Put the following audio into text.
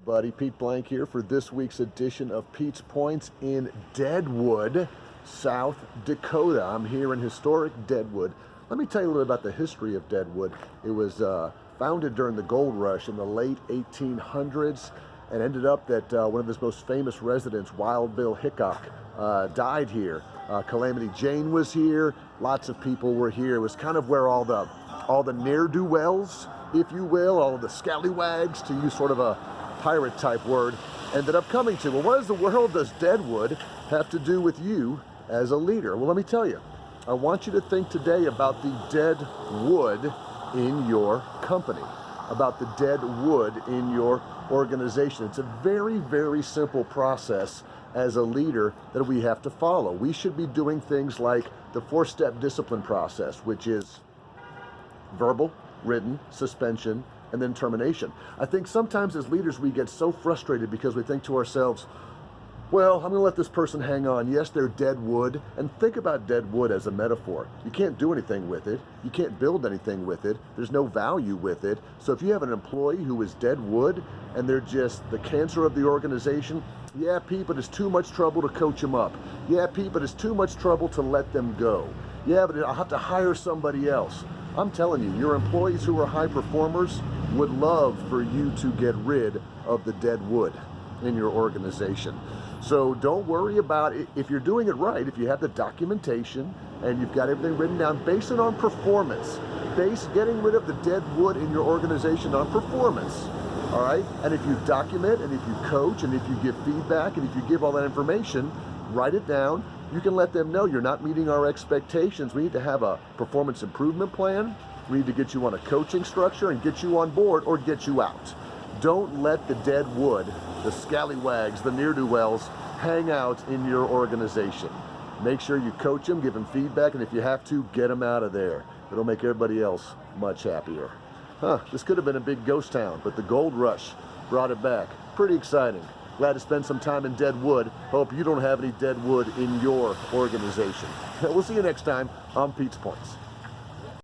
Buddy Pete Blank here for this week's edition of Pete's Points in Deadwood, South Dakota. I'm here in historic Deadwood. Let me tell you a little about the history of Deadwood. It was founded during the gold rush in the late 1800s and ended up that one of its most famous residents, Wild Bill Hickok, died here. Calamity Jane was here. Lots of people were here. It was kind of where all the ne'er-do-wells, if you will, all of the scallywags, to use sort of a pirate type word, ended up coming to. Well, what in the world does Deadwood have to do with you as a leader? Well, let me tell you. I want you to think today about the dead wood in your company, about the dead wood in your organization. It's a very, very simple process as a leader that we have to follow. We should be doing things like the 4-step discipline process, which is verbal, written, suspension, and then termination. I think sometimes as leaders we get so frustrated because we think to ourselves, well, I'm going to let this person hang on. Yes, they're dead wood. And think about dead wood as a metaphor. You can't do anything with it. You can't build anything with it. There's no value with it. So if you have an employee who is dead wood and they're just the cancer of the organization, yeah, Pete, but it's too much trouble to coach them up. Yeah, Pete, but it's too much trouble to let them go. Yeah, but I'll have to hire somebody else. I'm telling you, your employees who are high performers would love for you to get rid of the dead wood in your organization. So don't worry about it. If you're doing it right, if you have the documentation and you've got everything written down, base it on performance. Base getting rid of the dead wood in your organization on performance. All right? And if you document, and if you coach, and if you give feedback, and if you give all that information, write it down. You can let them know you're not meeting our expectations. We need to have a performance improvement plan. We need to get you on a coaching structure and get you on board or get you out. Don't let the dead wood, the scallywags, the ne'er-do-wells hang out in your organization. Make sure you coach them, give them feedback, and if you have to, get them out of there. It'll make everybody else much happier. This could have been a big ghost town, but the gold rush brought it back. Pretty exciting. Glad to spend some time in Deadwood. Hope you don't have any dead wood in your organization. We'll see you next time on Pete's Points.